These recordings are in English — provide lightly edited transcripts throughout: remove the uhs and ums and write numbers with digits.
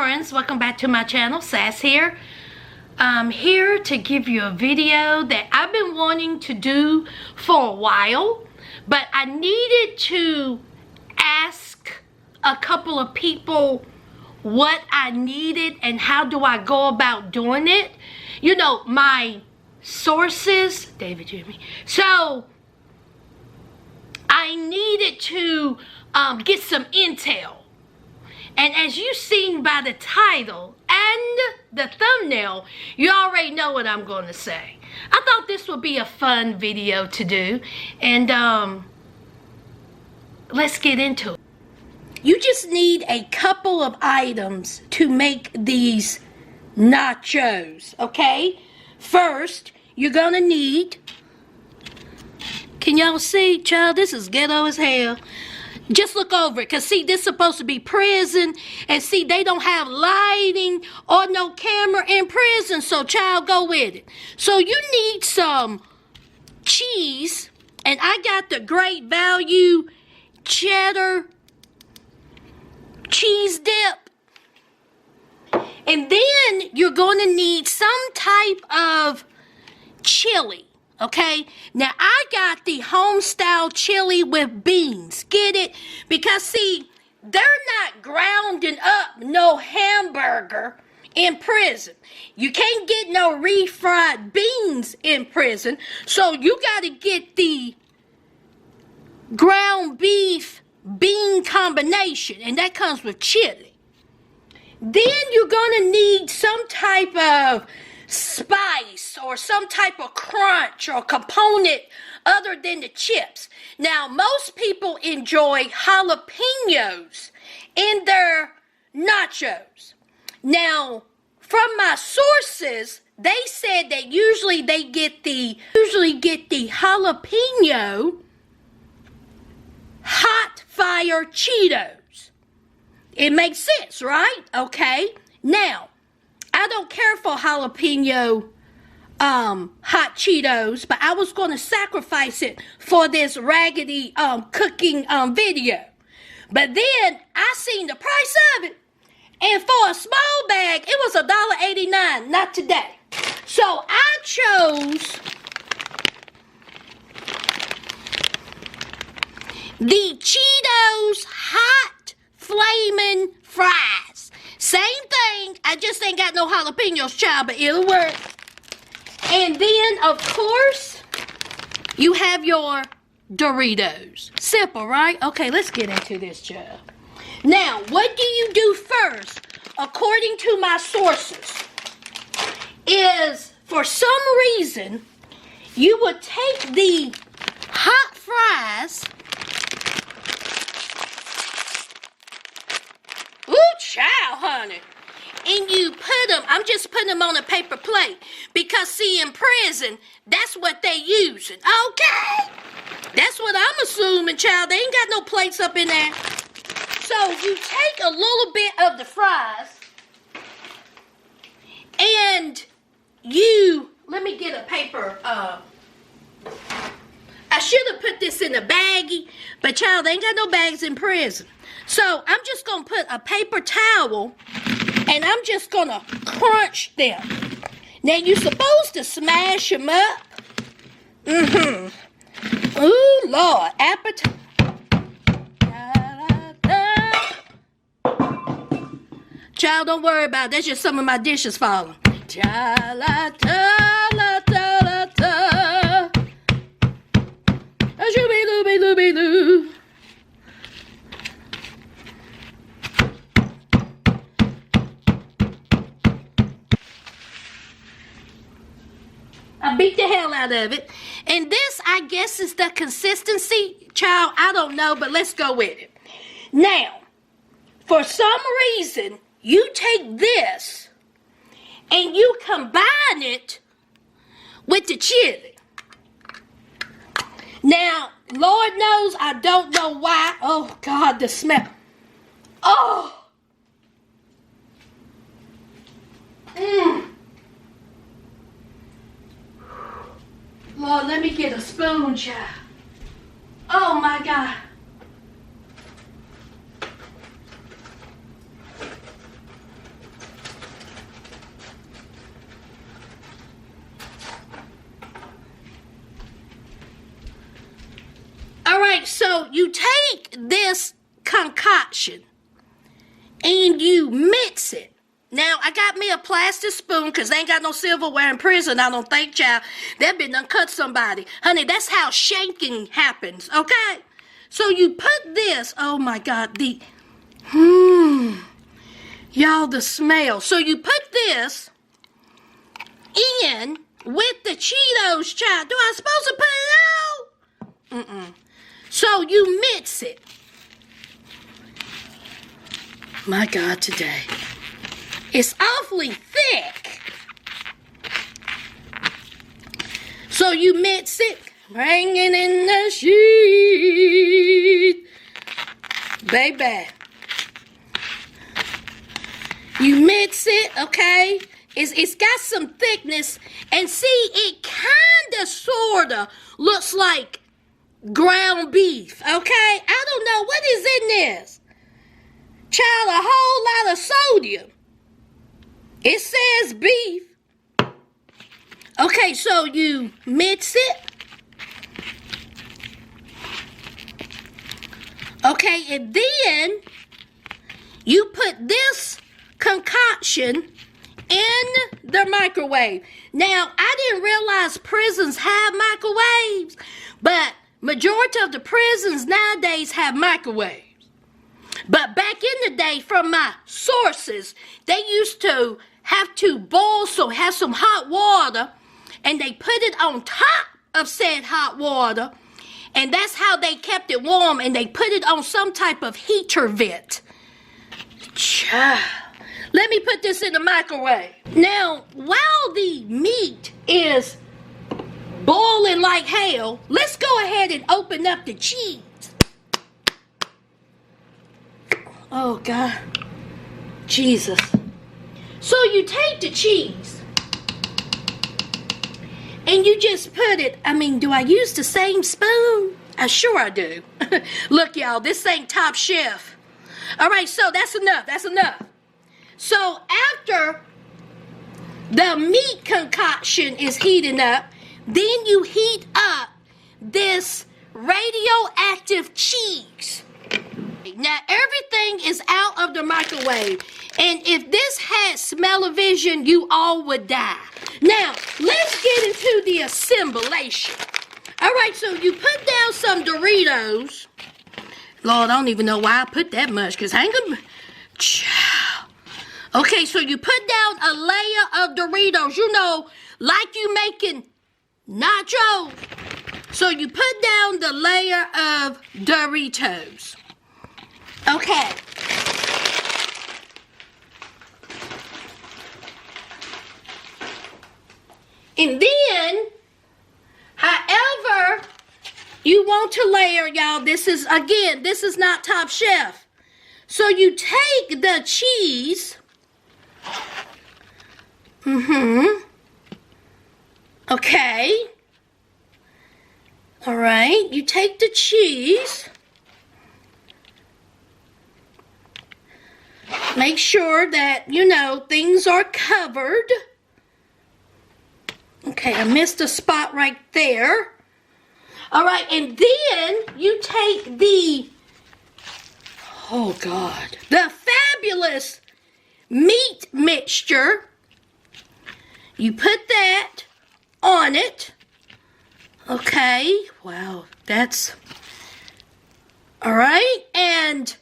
friends, welcome back to my channel. Sass here. I'm here to give you a video that I've been wanting to do for a while, but I needed to ask a couple of people what I needed and how do I go about doing it. You know, my sources, David Jimmy. So I needed to get some intel. And as you've seen by the title and the thumbnail, you already know what I'm going to say. I thought this would be a fun video to do. And let's get into it. You just need a couple of items to make these nachos, okay? First, you're going to need... Can y'all see, child? This is ghetto as hell. Just look over it, because see, this is supposed to be prison, and see, they don't have lighting or no camera in prison, so child, go with it. So you need some cheese, and I got the Great Value cheddar cheese dip. And then you're going to need some type of chili. Okay, now I got the home style chili with beans. Get it? Because see, they're not grounding up no hamburger in prison. You can't get no refried beans in prison. So you got to get the ground beef bean combination, and that comes with chili. Then you're going to need some type of spice or some type of crunch or component other than the chips. Now, most people enjoy jalapenos in their nachos. Now, from my sources, they said that usually they get the jalapeno hot fire Cheetos. It makes sense, right? Okay. Now, I don't care for jalapeno hot Cheetos, but I was going to sacrifice it for this raggedy cooking video. But then I seen the price of it, and for a small bag, it was $1.89, not today. So I chose the Cheetos hot flaming fries. Same thing, I just ain't got no jalapenos, child, but it'll work. And then, of course, you have your Doritos. Simple, right? Okay, let's get into this, child. Now, what do you do first, according to my sources, is, for some reason, you would take the hot fries. Ooh, child, honey. And you put them, I'm just putting them on a paper plate. Because, see, in prison, that's what they using. Okay? That's what I'm assuming, child. They ain't got no plates up in there. So, you take a little bit of the fries. And you, let me get a paper, I should have put this in a baggie. But, child, they ain't got no bags in prison. So, I'm just going to put a paper towel, and I'm just going to crunch them. Now, you're supposed to smash them up. Ooh, Lord. Appetite. Child, don't worry about it. That's just some of my dishes falling. Shooby-looby-looby-loo. I beat the hell out of it. And this, I guess, is the consistency. Child, I don't know, but let's go with it. Now, for some reason, you take this and you combine it with the chili. Now, Lord knows I don't know why. Oh, God, the smell. Oh. Lord, let me get a spoon, child. Oh, my God. so you take this concoction and you mix it. Now, I got me a plastic spoon because they ain't got no silverware in prison, I don't think, child. That bitch done cut somebody. Honey, that's how shaking happens, okay? So you put this, oh my God, y'all, the smell. So you put this in with the Cheetos, child. Do I supposed to put it out? So you mix it. My God, today. It's awfully thick. So you mix it, bring it in the sheet. Baby. You mix it, okay? It's got some thickness. And see, it kind of, sort of looks like ground beef, okay? I don't know what is in this. Child, a whole lot of sodium. It says beef. Okay, so you mix it. Okay, and then you put this concoction in the microwave. Now, I didn't realize prisons have microwaves, but majority of the prisons nowadays have microwaves. But back in the day, from my sources, they used to have to boil, so have some hot water, and they put it on top of said hot water, and that's how they kept it warm, and they put it on some type of heater vent. Child. Let me put this in the microwave. Now, while the meat is boiling like hell, let's go ahead and open up the cheese. Oh, God. Jesus. So you take the cheese and you just put it, do I use the same spoon? Sure I do. Look, y'all, this ain't Top Chef. All right, so that's enough. That's enough. So after the meat concoction is heating up, then you heat up this radioactive cheese. Now, everything is out of the microwave. And if this had smell-o-vision, you all would die. Now, let's get into the assemblation. All right, so you put down some Doritos. Lord, I don't even know why I put that much, because I ain't gonna... Okay, so you put down a layer of Doritos. You know, like you making nachos. So you put down the layer of Doritos. Okay. And then, however you want to layer, y'all, this is not Top Chef. So you take the cheese. Okay. All right, you take the cheese. Make sure that, things are covered. Okay, I missed a spot right there. All right, and then you take the fabulous meat mixture. You put that on it. Okay, wow, that's... All right, and...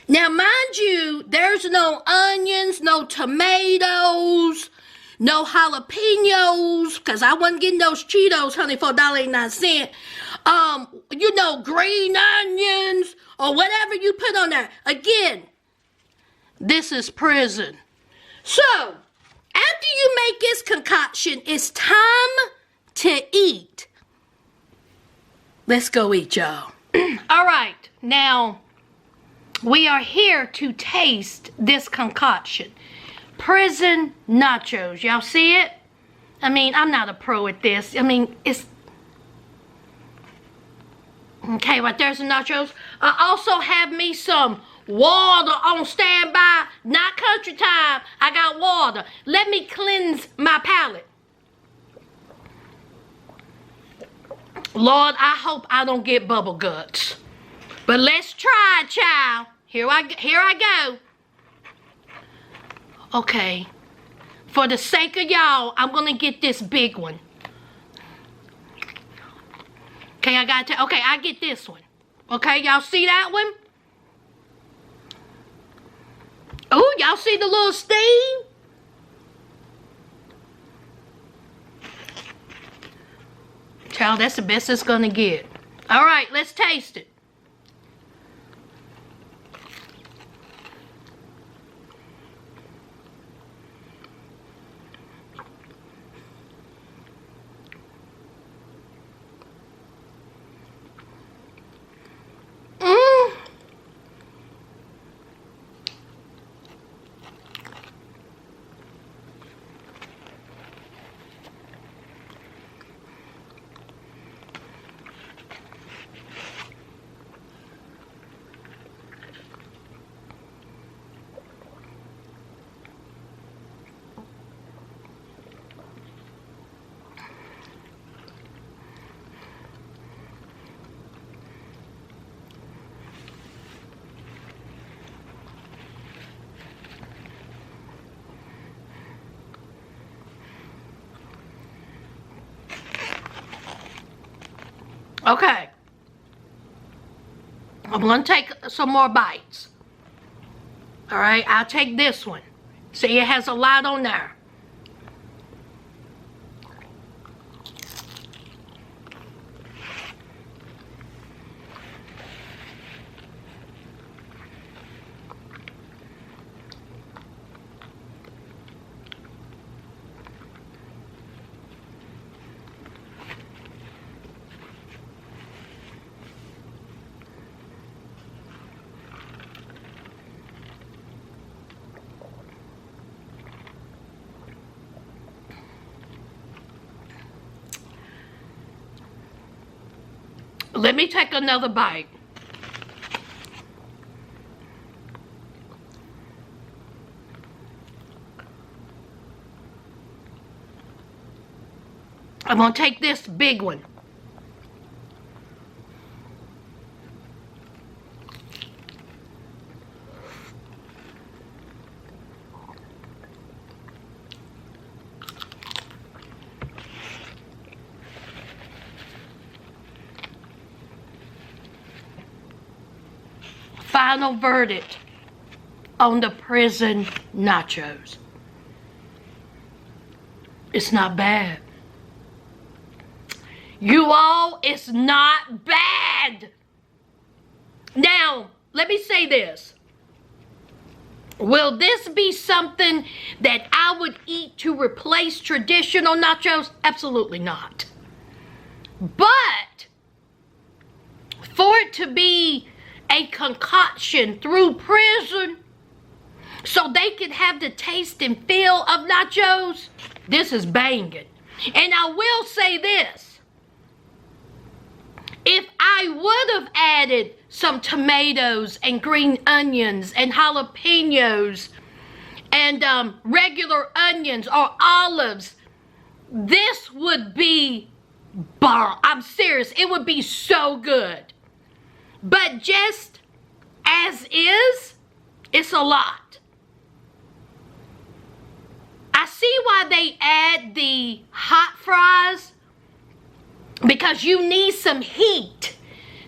Now, mind you, there's no onions, no tomatoes, no jalapenos, because I wasn't getting those Cheetos, honey, for $1.89. Green onions, or whatever you put on there. Again, this is prison. So, after you make this concoction, it's time to eat. Let's go eat, y'all. All right, now... we are here to taste this concoction. Prison nachos. Y'all see it? I'm not a pro at this. It's... Okay, right there's the nachos. I also have me some water on standby. Not country time. I got water. Let me cleanse my palate. Lord, I hope I don't get bubble guts. But let's try, child. Here I go. Okay. For the sake of y'all, I'm gonna get this big one. Okay, I get this one. Okay, y'all see that one? Oh, y'all see the little steam? Child, that's the best it's gonna get. All right, let's taste it. Okay. I'm gonna take some more bites. All right, I'll take this one. See, it has a lot on there. Let me take another bite. I'm gonna take this big one. Final verdict on the prison nachos. It's not bad. You all, it's not bad. Now, let me say this. Will this be something that I would eat to replace traditional nachos? Absolutely not. But for it to be a concoction through prison so they could have the taste and feel of nachos, this is banging. And I will say this. If I would have added some tomatoes and green onions and jalapenos and regular onions or olives, this would be bomb. I'm serious. It would be so good. But just as is, it's a lot. I see why they add the hot fries, because you need some heat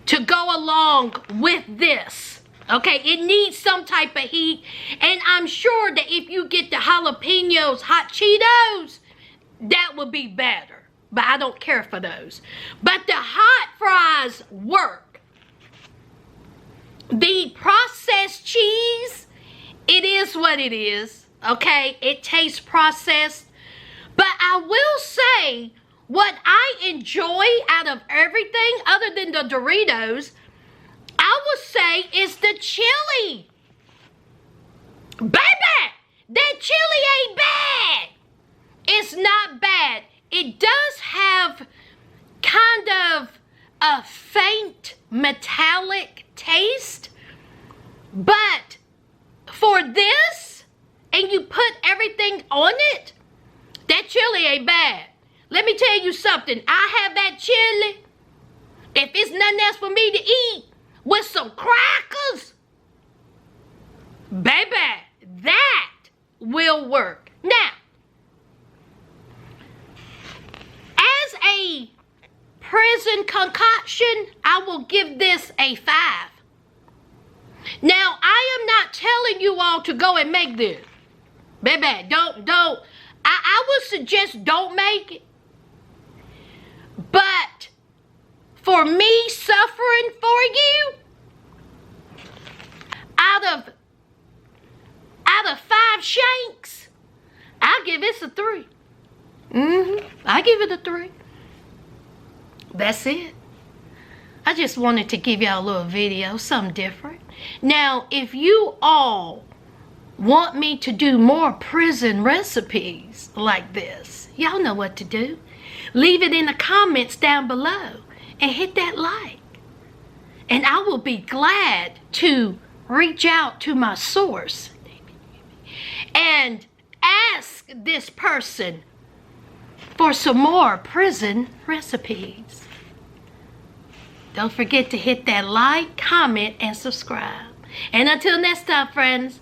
to go along with this. Okay, it needs some type of heat. And I'm sure that if you get the jalapenos, hot Cheetos, that would be better. But I don't care for those. But the hot fries work. The processed cheese, it is what it is, okay? It tastes processed. But I will say, what I enjoy out of everything other than the Doritos, I would say is the chili. Baby, that chili ain't bad. It's not bad. It does have kind of a faint metallic taste, but for this, and you put everything on it, that chili ain't bad. Let me tell you something. I have that chili, If it's nothing else for me to eat with some crackers, baby, that will work. Now, as a prison concoction, I will give this a 5. Now, I am not telling you all to go and make this. Baby, don't. I would suggest don't make it. But for me suffering for you, out of 5 shanks, I'll give this a 3. I give it a 3. That's it. I just wanted to give y'all a little video, something different. Now, if you all want me to do more prison recipes like this, y'all know what to do. Leave it in the comments down below and hit that like. And I will be glad to reach out to my source and ask this person for some more prison recipes. Don't forget to hit that like, comment, and subscribe. And until next time, friends,